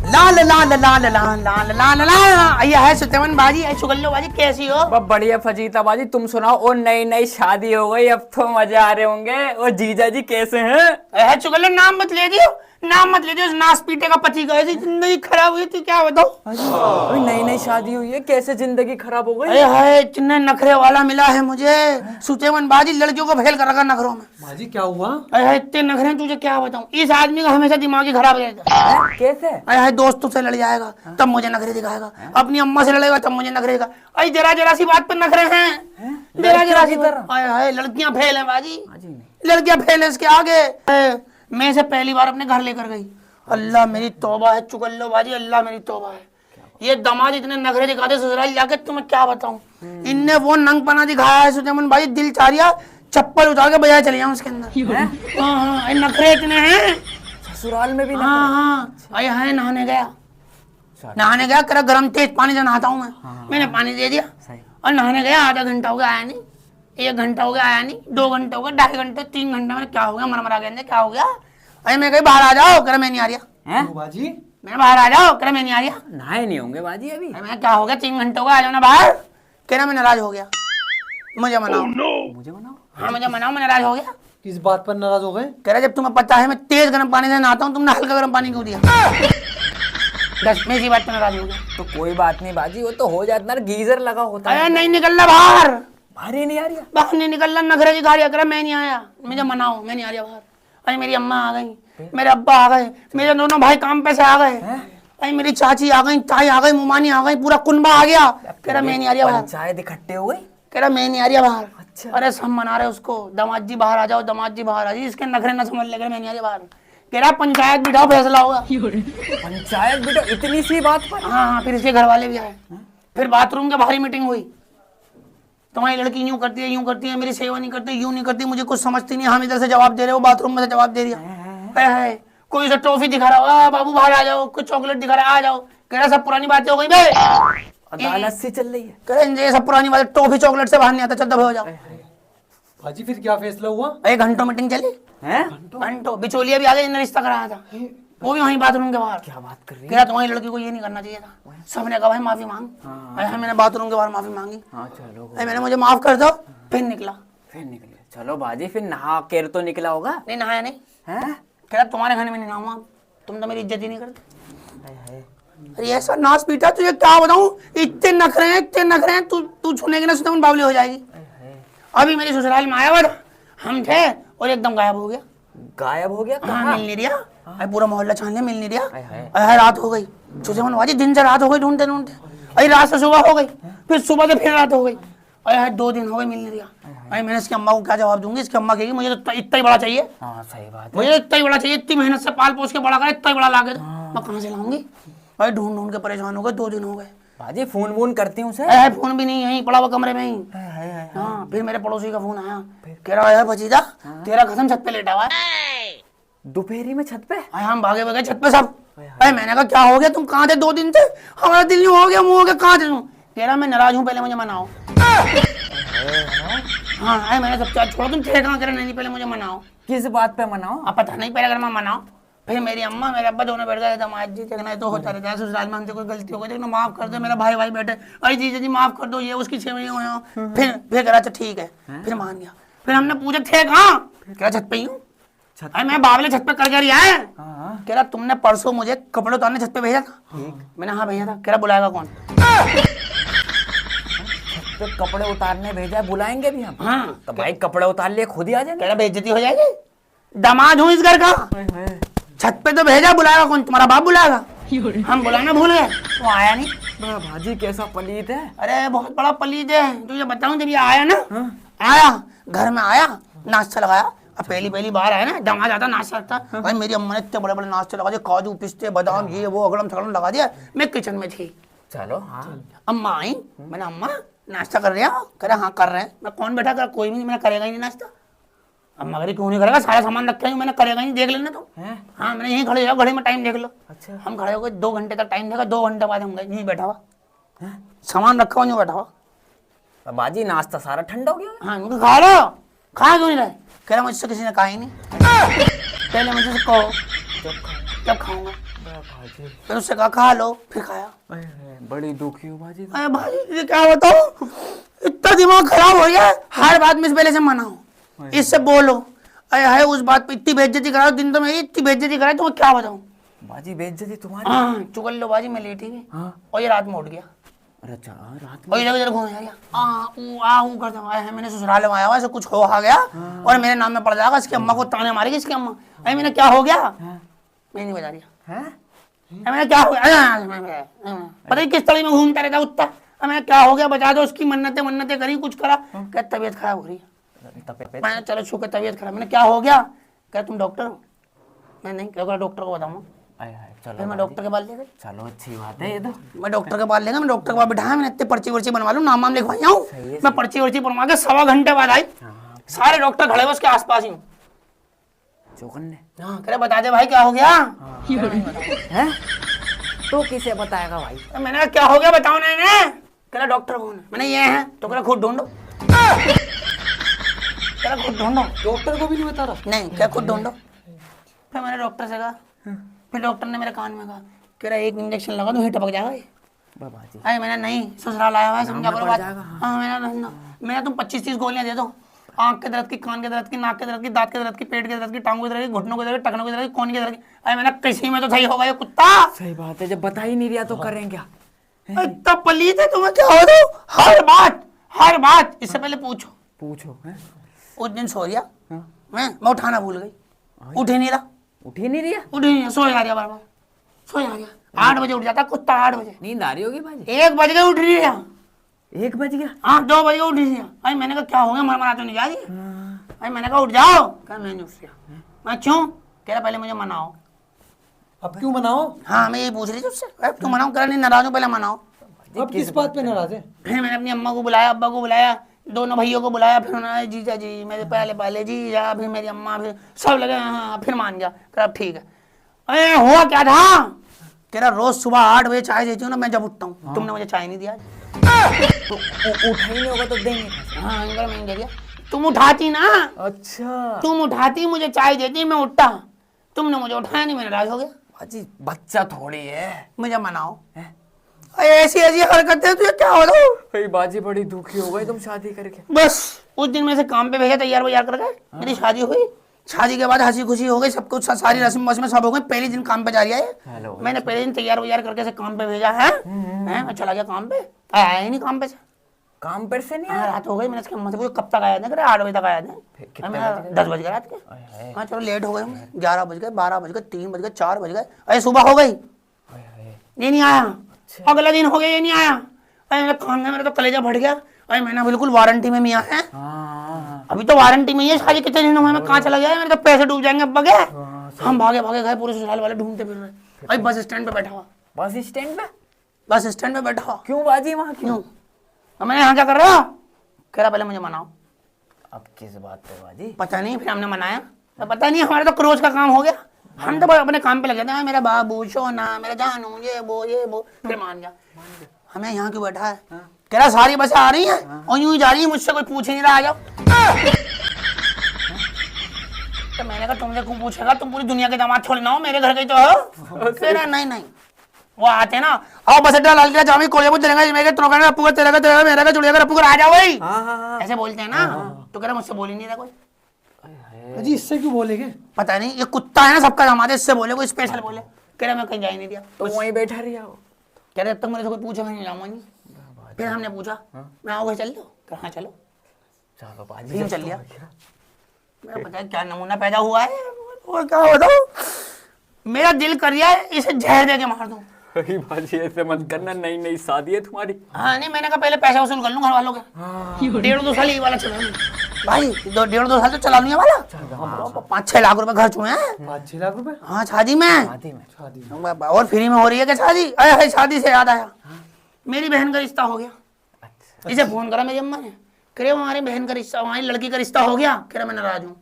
लाल लाल लाल लाल लाल लाल लाल। ये है सत्यवन बाजी, है सुगल्लो बाजी, कैसी हो? बहुत बढ़िया फजीता बाजी, तुम सुनाओ। और नई नई शादी हो गई, अब तो मजे आ रहे होंगे। और जीजा जी कैसे हैं? है सुगल्लो, नाम मत ले दियो, नाम मत ले दियो। नास पीटे का पति का ऐसी जिंदगी खराब हुई थी, क्या बताओ। अभी नई नई शादी हुई है, कैसे जिंदगी खराब हो गई? अरे हाय, इतने नखरे वाला मिला है मुझे। सुचेवन बाजी लड़कियों को फेल कर रखा नखरों में। बाजी क्या हुआ? अरे हाय, इतने नखरे तुझे क्या बताऊं। इस आदमी का हमेशा दिमाग ही खराब रहेगा। कैसे? अरे हाय, दोस्तों से लड़ जाएगा तब मुझे नखरे दिखाएगा, अपनी अम्मा से लड़ेगा तब मुझे नखरे दिखाएगा। अरे जरा जरा सी बात पर नखरे हैं, जरा जरा सी। हाय हाय, लड़कियां फेल हैं बाजी, लड़कियां फेल है इसके आगे। मैं से पहली बार अपने घर लेकर गई, अल्लाह मेरी तौबा है चुगल्लो बाजी, अल्लाह मेरी तौबा है। ये दामाद इतने नखरे दिखाते ससुराल जाके, तुम्हें क्या बताऊं। इनने वो नंगपना दिखाया है सुजमन भाई, दिल चाह रहा चप्पल उतार के बजाय चले जाऊं उसके अंदर। हाँ, नखरे इतने हैं ससुराल में भी? हाँ, अरे है, नहाने गया करा, गर्म तेज पानी से नहाता हूँ मैं। मैंने पानी दे दिया और नहाने गया, आधा घंटा हो गया आया नहीं, 1 घंटा हो गया आया नहीं, 2 घंटे हो गए, 2.5 घंटे, 3 घंटे में क्या हो गया, मरमरा गया, क्या हो गया। अरे मैं कहीं बाहर आ जाओ, कर मैं नहीं आ रहा। बाजी मैं बाहर आ जाओ, कर मैं नहीं आ रहा। नहाए नहीं होंगे बाजी अभी? मैं क्या हो गया, 3 घंटे हो गए, आ जाओ ना बाहर। कह रहा मैं नाराज हो गया, मुझे मनाओ। मुझे बनाओ। हाँ मुझे मनाओ, मैं नाराज हो गया। किस बात पर नाराज हो गए? कह रहा जब तुम्हें पता है मैं तेज गर्म पानी से नहाता हूँ, तुमने हल्का गर्म पानी क्यों दिया। बस मैं इसी बात पर नाराज हो गया। तो कोई बात नहीं बाजी, वो तो हो जाता ना, गीजर लगा होता है। अरे नहीं निकल रहा बाहर, बाहर ही नहीं आ रही? बाहर नहीं निकल रहा, नखरे की गाड़ी कर, मैं नहीं आया, मुझे मनाओ, मैं नहीं आ रहा बाहर। अरे मेरी अम्मा आ गई, मेरे अब्बा आ गए, मेरे दोनों भाई काम पे से आ गए, अरे मेरी चाची आ गई, ताई आ गई, मुमानी आ गई, पूरा कुनबा आ गया। कह रहा मैं नहीं आ रहा बाहर, पंचायत इकट्ठे हो गई। कह रहा मैं नहीं आ रहा बाहर। अच्छा। अरे सब मना रहे उसको, दामाद जी बाहर आ जाओ, दामाद जी बाहर आ जाओ, इसके नखरे ना समझ लेकर मैं नहीं आ रहा बाहर। कह रहा पंचायत बिठाओ, फैसला होगा। पंचायत बेटा, इतनी सी बात पर? हाँ, फिर इसके घर वाले भी आए, फिर बाथरूम के बाहरी मीटिंग हुई। तुम्हारी लड़की यूं करती है, मेरी सेवा नहीं करती, यूं नहीं करती, मुझे कुछ समझती नहीं। हम इधर से जवाब दे रहे हो, बाथरूम में से जवाब दे दिया। है कोई उसे टॉफी दिखा रहा हो, बाबू बाहर आ जाओ, कुछ चॉकलेट दिखा रहा आ जाओ। कह रहा सब पुरानी बातें हो गई बे, अदालत से चल रही है। कह रहे ये सब पुरानी बातें, टॉफी चॉकलेट से बाहर नहीं आता, चल दबे हो जाओ। बाजी फिर क्या फैसला हुआ? 1 घंटों मीटिंग चली, घंटों। बिचौलिया भी आ गए, इन्हें रिश्ता कराया था, वो भी वहीं बाथरूम के बाहर। क्या बात कर रही है? कह रहा तुम्हारी लड़की को ये नहीं करना चाहिए था। सबने कहा भाई माफी मांग। मैंने बाथरूम के बाहर माफी मांगी। चलो मैंने मुझे माफ कर दो, फिर निकला। फिर निकले। चलो बाजी, फिर नहा केर तो निकला होगा? नहीं नहाया नहीं। हैं? कह रहा तुम्हारे घर में नहीं नहाऊंगा, तुम तो मेरी इज्जत ही नहीं करते। अरे ऐसा नाच पीटा, तुझे क्या बताऊं, इतने नखरे हैं, तू छूने के ना सुन बावली हो जाएगी। अभी मेरे ससुराल में आया हुआ था, हम थे और एकदम गायब हो गया। गायब हो गया? हाँ, मिल नहीं दिया। अरे पूरा मोहल्ला छान लिया, मिल नहीं दिया। अरे रात हो गई, सुजमन बाजी, दिन से रात हो गई ढूंढते ढूंढते। अरे रात से सुबह हो गई, फिर सुबह से फिर रात हो गई। अरे 2 दिन हो गए, मिल नहीं दिया। अरे मैंने इसकी अम्मा को क्या जवाब दूंगी, इसकी अम्मा कहेगी मुझे तो इतना ही बड़ा चाहिए। हाँ सही बात है, मुझे इतना ही बड़ा चाहिए, इतनी मेहनत से पाल पोस के बड़ा कर, इतना ही बड़ा ला के दो, मैं कहाँ से लाऊंगी। भाई ढूंढ ढूंढ के परेशान हो गए, 2 दिन हो गए। बाजी फोन वोन करती हूँ सर? है फोन भी नहीं, यहीं पड़ा हुआ कमरे में ही। हाँ, फिर मेरे पड़ोसी का फोन आया, कह रहा है भतीजा तेरा कसम छत पे लेटा हुआ है। दोपहरी में छत पे? हम भागे छत पे सब। अरे मैंने कहा क्या हो गया, तुम कहाँ थे 2 दिन से, हमारा दिल नहीं हो गया, मुँह हो गया, कहाँ थे तुम। कह रहा मैं नाराज हूँ, पहले मुझे मनाओ। हाँ, मैंने सब छोड़ो, तुम थे कहाँ, करे नहीं, पहले मुझे मनाओ। किस बात पे मनाओ? अब पता नहीं, पहले अगर मैं मनाओ। फिर मेरी अम्मा मेरे अब्बा दोनों बैठ गए, दामाद जी देखना तो होता रहता है ससुराल में, हमसे कोई गलती हो गई देखना, माफ कर दो। मेरा भाई बैठे, अरे जीजा जी माफ कर दो, ये उसकी छेवनी हो। फिर कह रहा अच्छा ठीक है, फिर मान गया। फिर हमने पूछा थे कहाँ, कह छत पे ही हूँ। अरे मैं बावले छत पे कर गया है। कह रहा तुमने परसों मुझे कपड़े उतारने छत पे भेजा था। मैंने हाँ भेजा था। कह रहा बुलाएगा कौन? तो कपड़े उतारने भेजा, बुलाएंगे भी हम? हाँ। तो भाई कपड़े उतार लिए खुद ही आ जाएंगे। कह रहा बेइज्जती हो जाएगी, दामाद हूँ इस घर का, छत पे तो भेजा, बुलाएगा कौन? तुम्हारा बाप बुलाएगा। हम बुलाना भूल गए, वो आया नहीं। भाजी कैसा पलीद है? अरे बहुत बड़ा पलीद है, तुझे बताऊं, जब ये आया ना, आया घर में आया, नाश्ता लगाया। अब पहली बार आया ना, दामाद आता नाश्ता करता। भाई मेरी अम्मा ने इतने बड़े बड़े नाश्ते लगा दिए, काजू पिस्ते बादाम ये वो अगड़म थगड़म लगा दिया। मैं किचन में थी। चलो हाँ। अम्मा आई, मैंने अम्मा नाश्ता कर रहे हैं? कह रहे हाँ कर रहे हैं। मैं कौन बैठा? कर कोई भी नहीं, मैंने करेगा ही नहीं नाश्ता। अम्मा कह क्यों नहीं करेगा, सारा सामान रखा है, मैंने करेगा नहीं, देख लेना तुम। हाँ, मैंने यहीं खड़े हो, घड़ी में टाइम देख लो। अच्छा। हम खड़े हो गए, 2 घंटे तक टाइम देखा, 2 घंटे बाद हम गए, यहीं बैठा हुआ, सामान रखा हुआ, बैठा हुआ। बाजी नाश्ता सारा ठंडा हो गया? हाँ, खा लो, खा क्यों नहीं रहे? कह रहा मुझसे किसी ने कहा ही नहीं। पहले मुझसे कहो, जब खाऊंगा। बाजी फिर उससे कहा खा लो, फिर खाया। बड़ी दुखी हूँ बाजी। अरे भाई ये क्या बताऊं, इतना दिमाग खराब हो गया, हर बात में इस पहले से मनाओ, इससे बोलो। अरे है उस बात पे इतनी बेइज्जती कराओ, दिन तो मैं इतनी बेइज्जती कराई तो मैं क्या बताऊं। बाजी बेइज्जती तुम्हारी। हाँ चुगल लो बाजी, मैं लेटी हुई और ये रात में उठ गया अरे अच्छा रात और इधर उधर घूम रहा करता हूँ। है मैंने ससुराल में आया हुआ, ऐसे कुछ हो आ गया और मेरे नाम में पड़ जाएगा, इसकी अम्मा को ताने मारेगी इसकी अम्मा। अरे मैंने क्या हो गया, मैं नहीं बता रही। मैंने क्या हो गया, पता ही किस तरीके में घूमता रहता उत्ता। मैंने क्या हो गया बता दो, उसकी मन्नतें करी, कुछ करा, क्या तबीयत खराब हो रही है। मैंने चलो छू के तबीयत खराब, मैंने क्या हो गया, क्या तुम डॉक्टर हो। मैं नहीं, क्या डॉक्टर को बताऊंगा। चलो मैं डॉक्टर के पास ले गई। चलो अच्छी बात है ये तो। मैं डॉक्टर के पास ले गया, मैं डॉक्टर के पास बिठाया, मैंने इतने पर्ची वर्ची बनवा लूं, नाम लिखवाई आऊँ। मैं पर्ची वर्ची बनवा के 1.25 घंटे बाद आई, सारे डॉक्टर खड़े हुए उसके आसपास ही हूँ। चौकन्ने हाँ कह रहे बता दे भाई क्या हो गया। हैं तो किसे बताएगा भाई। तो मैंने कहा क्या हो गया बताओ। नहीं कह रहा डॉक्टर कौन है, मैंने ये है तो कह रहा खुद ढूंढो। कह रहा खुद ढूंढो, डॉक्टर को भी नहीं बता रहा। नहीं क्या खुद ढूंढो। फिर मैंने डॉक्टर से कहा, फिर डॉक्टर ने मेरे कान में कहा, कह रहा एक इंजेक्शन लगा दूं, ही टपक जाएगा ये। बाजी अरे मैंने नहीं, ससुराल आया हुआ है, समझा करो बात। हाँ मैंने तुम 25-30 गोलियां दे दो, आंख के दर्द की, कान के दर्द की, नाक के दर्द की, दांत के दर्द की, पेट के दर्द की, टांगों के दर्द की, घुटनों के दर्द की, टखनों के दर्द की, कोहनी के दर्द की। अरे मैंने किसी में तो सही होगा ये कुत्ता। सही बात है, जब बता ही नहीं दिया तो करें क्या। इतना पलीत है तुम्हें, क्या हो रहा हो हर बात इससे पहले पूछो। उस दिन सो गया मैं उठाना भूल गई, उठ ही नहीं रहा, सो जा रहा बार-बार, सो जा रहा। 8 बजे उठ जाता कुत्ता, 8 बजे नींद आ रही होगी बाजी। 1 बज गए उठ नहीं रहा, 1 बज गया। हाँ 2 बज गए उठ नहीं रहा। अरे मैंने कहा क्या हो गया, मरमरा तो नहीं जा रही। अरे मैंने कहा उठ जाओ, कहा मैं नहीं उठ रहा। मैं क्यों, कह रहा पहले मुझे मनाओ। अब क्यों मनाओ। हाँ मैं यही पूछ रही थी उससे, क्यों मनाओ, कह रहा नहीं नाराज हूं, पहले मनाओ। अब किस बात पे नाराज है। फिर मैंने अपनी अम्मा को बुलाया, अब्बा को बुलाया, दोनों भैयों को बुलाया, फिर उन्होंने जीजा जी मेरे पहले जीजा, फिर मेरी अम्मा, फिर सब लगे हाँ, फिर मान गया, कह ठीक है। अरे हुआ क्या था, कह रहा रोज सुबह 8 बजे चाय देती हूँ ना मैं जब उठता हूँ, तुमने मुझे चाय नहीं दिया। तो उठा ही नहीं होगा तो देंगे। हाँ मैंने दे दिया, तुम उठाती ना। अच्छा तुम उठाती, मुझे चाय देती, मैं उठता, तुमने मुझे उठाया नहीं, मैं नाराज हो गया। बाजी बच्चा थोड़ी है, मुझे मनाओ। ऐसी हरकतें तुझे क्या हो रहा भाई। बाजी बड़ी दुखी हो गई तुम शादी करके। बस उस दिन में से काम पे भेजा, तैयार कर गए, मेरी शादी हुई। शादी के बाद हंसी खुशी हो गई, सब कुछ सारी रस्म वस्म सब हो गई। पहले दिन काम पे जा रही है, मैंने पहले दिन तैयार करके से काम पे भेजा है, मैं चला गया काम पे, आया ही नहीं काम पे से। काम पर से नहीं आया, रात हो गई। मैंने इसके अम्मा से पूछा कब तक आया था, 8 बजे तक आया था। मैं 10 बज गए रात के। हाँ चलो लेट हो गए, 11 बज गए, 12 बज गए, 3 बज गए, 4 बज गए, अरे सुबह हो गई, ये नहीं आया। अगला दिन हो गया, ये नहीं आया। अरे मेरे खान में मेरा तो कलेजा फट गया। अरे मैंने बिल्कुल वारंटी में मियाँ है, अभी तो वारंटी में ही है, शादी कितने दिन हुए, मैं कहाँ चला गया, मेरे तो पैसे डूब जाएंगे अब्बा के। हम भागे गए, पूरे ससुराल वाले ढूंढते फिर रहे। अरे बस स्टैंड पे बैठा हुआ, बस स्टैंड पे बैठा हुआ। क्यों बाजी वहाँ क्यों, मैंने यहाँ क्या कर रहा, कह रहा पहले मुझे मनाओ। अब किस बात पे बाजी। पता नहीं, फिर हमने मनाया, तो पता नहीं हमारा तो क्रोज का काम हो गया। हम तो अपने काम पे लग जाते हैं, मेरा बाबू सोना, मेरा जानू, ये वो, फिर मान गया। हमें यहाँ क्यों बैठा है, कह रहा सारी बसें आ रही हैं और यूं ही जा रही है, मुझसे कोई पूछ ही नहीं रहा, आ जाओ। तो मैंने कहा तुमसे क्यों पूछेगा, तुम पूरी दुनिया के दामाद थोड़ी ना हो, मेरे घर के तो हो। कह रहा नहीं वो आते हैं ना, आओ बस अड्डा लाल किला जामी कोले बुझ जाएगा, मेरे त्रोका का पुगा तेरा का मेरा का जुड़ेगा रप्पू का आ जाओ भाई, ऐसे बोलते हैं ना। तो कह रहा मुझसे बोल ही नहीं रहा कोई। जी इससे क्यों बोलेगे। पता नहीं, ये कुत्ता है ना सबका दामाद है, इससे बोले कोई स्पेशल बोले। कह रहा मैं कहीं जा ही नहीं दिया, तो वहीं बैठा रही हो। कह रहे अब तक मेरे से कोई पूछा नहीं जाऊंगा नहीं। फिर हमने पूछा मैं आओगे चल लो, कहाँ चलो, चलो बाजी चल लिया। मेरा पता है क्या नमूना पैदा हुआ है, और क्या बताऊं, मेरा दिल कर रहा है इसे जहर दे के मार दूं। बाजी ऐसे मत करना, नई शादी है तुम्हारी। हाँ नहीं, मैंने कहा पहले पैसा वसूल कर लूं घर वालों के। 1.5-2 साल ये वाला चला लूं भाई, 1.5-2 साल तो चला लूं ये वाला। 5-6 लाख रुपए खर्च हुए हैं। 5-6 लाख रुपए। हाँ शादी में और फ्री में हो रही है क्या शादी। अरे शादी से याद आया, मेरी बहन का रिश्ता हो गया। इसे फोन करा मेरी अम्मा ने, कह रहे हमारी बहन का रिश्ता, हमारी लड़की का रिश्ता हो गया। कह रहा मैं नाराज हूँ।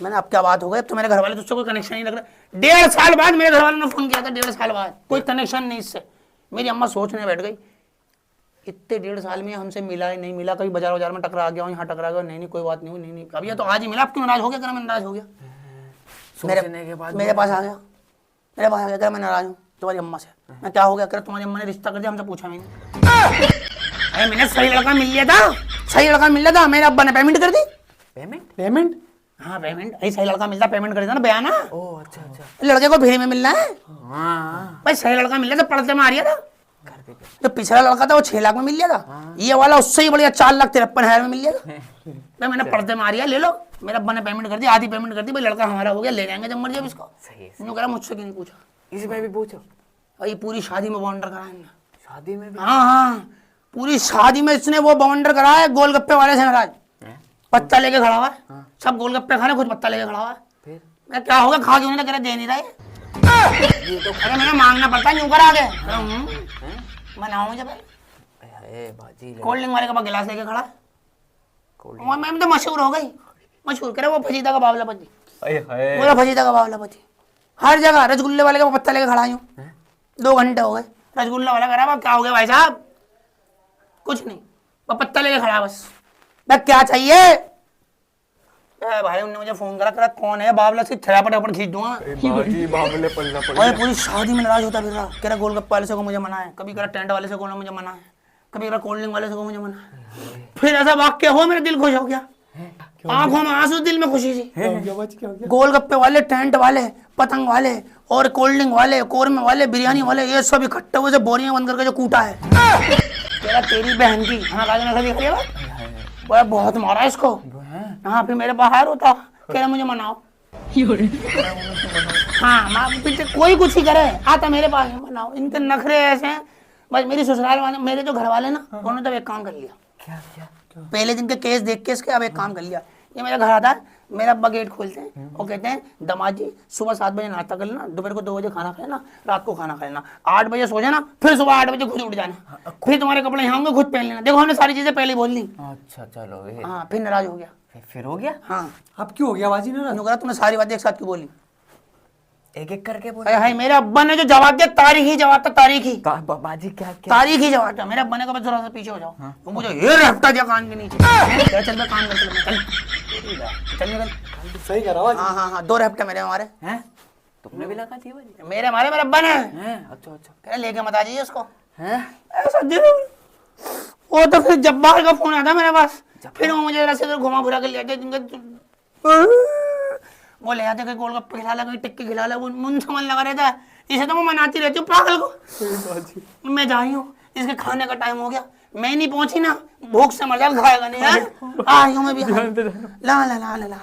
मैंने अब क्या बात हो गई, अब तो मेरे घर वाले तुझसे कोई कनेक्शन नहीं लग रहा। 1.5 साल बाद मेरे घर वालों ने फोन किया था, 1.5 साल बाद कोई कनेक्शन नहीं इससे। मेरी अम्मा सोचने बैठ गई, इतने 1.5 साल में हमसे मिला ही नहीं मिला, कभी बाजार में टकरा गया, यहाँ टकरा गया, नहीं कोई बात नहीं, नहीं अब ये तो आज ही मिला, अब क्यों नाराज हो गया। मैं नाराज हो गया, मेरे पास आ गया, मेरे पास आ गया, मैं नाराज हूँ तुम्हारी अम्मा से। मैं क्या हो गया? कर तुम्हारी अम्मा ने रिश्ता कर दिया, हमसे पूछा मैंने। अरे मैंने सही लड़का मिल लिया था, सही लड़का मिल लिया था, मेरे अब्बा ने पेमेंट कर दी। पेमेंट? पेमेंट? हाँ पेमेंट, अरे सही लड़का मिलता पेमेंट कर देता ना, बयाना। ओह अच्छा अच्छा। लड़के को फ्री में मिलना है हाँ भाई, सही लड़का मिल लिया था, पढ़ते में आ रहा था। कर दे कर। जो पिछला लड़का था वो 6 लाख में मिल लिया था, ये वाला उससे ही बढ़िया 4,53,000 में मिल लिया था। तो मैंने पढ़ते में आ रहा, ले लो। मेरे अब्बा ने पेमेंट कर दी, आधी पेमेंट कर दी, भाई लड़का हमारा हो गया, ले जाएंगे जब मर्जी अब इसको। सही है। इन्होंने कहा मुझसे क्यों नहीं पूछा? इसमें भी पूछो। और ये पूरी शादी में बाउंडर कराया इन्होंने। शादी में भी? हाँ हाँ, पूरी शादी में इसने वो बाउंडर कराया है गोलगप्पे वाले से महाराज। हैं? पत्ता लेके खड़ा हुआ है, सब गोलगप्पे खा रहे, खुद पत्ता लेके खड़ा हुआ है। फिर मैं क्या होगा, खा के उन्होंने कह दे नहीं रहा है। ये तो अरे मैंने मांगना पड़ता है यूं करा के। बनाओ मुझे पहले। ए बाजी ले। कोल्ड ड्रिंक वाले का पास गिलास लेके खड़ा है। कोल्ड और मैं तो मशहूर हो गई, मशहूर करे वो फजीदा का बावला पति, अरे हाय। पूरा फजीदा का बावला पति। हर जगह रसगुल्ले वाले का पत्ता लेके खड़ा हूँ, 2 घंटे हो गए। रसगुल्ला वाला करा, अब क्या हो गया भाई साहब? कुछ नहीं, वो पत्ता लेके खड़ा बस। मैं क्या चाहिए? भाई उन्होंने मुझे फोन करा कौन है बावला से थेरापट अपन खींच दूंगा। बाजी बावले पलना और पड़ेगा। पूरी शादी में नाराज होता फिर रहा, कह रहा गोलगप्पे वाले से को मुझे मना है, कभी कह रहा टेंट वाले से को मुझे मना है, कभी कह रहा कोल्ड ड्रिंक वाले से को मुझे मना है। फिर ऐसा वाक्य हो, मेरा दिल खुश हो गया, आंखों में आंसू, दिल में खुशी थी। क्या हो गया बाजी, क्या हो गया? गोलगप्पे वाले, टेंट वाले, पतंग वाले और कोल्ड ड्रिंक वाले, कोरमे वाले, बिरयानी वाले, ये सब इकट्ठे हुए से बोरियां बंद करके जो कूटा है। तेरा तेरी बहन की हाँ बहुत मारा इसको। हाँ फिर मेरे बाहर होता, कह रहा मुझे मनाओ। हाँ माँ पीछे कोई कुछ ही करे, आता मेरे पास है, मनाओ। इनके नखरे ऐसे हैं। बस मेरी ससुराल वाले, मेरे जो घर वाले ना, उन्होंने तो एक काम कर लिया। क्या क्या? पहले दिन के केस देख के इसके अब एक काम कर लिया। ये मेरा घर आता है, मेरा अब्बा गेट खोलते हैं और कहते हैं दामाद जी सुबह 7 बजे नाश्ता कर लेना, दोपहर को 2 बजे खाना खा लेना, रात को खाना खा लेना, 8 बजे सो जाना, फिर सुबह 8 बजे खुद उठ जाना, फिर तुम्हारे कपड़े यहाँ होंगे खुद पहन लेना। देखो हमने सारी चीजें पहले ही बोल ली। अच्छा चलो ये। हाँ फिर नाराज हो गया। फिर हो गया? हाँ अब क्यों हो गया बाजी नाराज? यूँ करा, तुमने सारी बातें एक साथ क्यों बोली? एक एक करके बोले। हाय मेरे अब्बा ने जो जवाब दिया, तारीखी जवाब था, तारीखी बाजी क्या क्या? तारीखी जवाब था। मेरे अब्बा ने कहा जरा सा पीछे हो जाओ, तो मुझे ये रफ्ता दिया कान के नीचे। चल मैं काम करता हूँ, चल निकल। सही करा बाजी। हाँ हाँ 2 रफ्ते मेरे हमारे हैं? तुमने भी लगा दिया बाजी? मेरे हमारे मेरे अब्बा ने। हैं? अच्छा अच्छा। कह लेके मत आ जाइए उसको। हैं? ऐसा दिल वो तो फिर जब्बार का फोन आता मेरे पास, फिर वो मुझे ऐसे इधर घुमा फिरा के ले जाते, वो ले आते कहीं गोलगप्पे खिला ला, कहीं टिक्की खिला ला, वो मुंह से मन लगा रहता है। इसे तो मैं मनाती रहती हूँ पागल को। मैं जा रही हूँ, इसके खाने का टाइम हो गया, मैं नहीं पहुंची ना, भूख से मर जाएगा, खाएगा नहीं है। आ रही हूँ मैं भी। ला ला ला ला ला ला।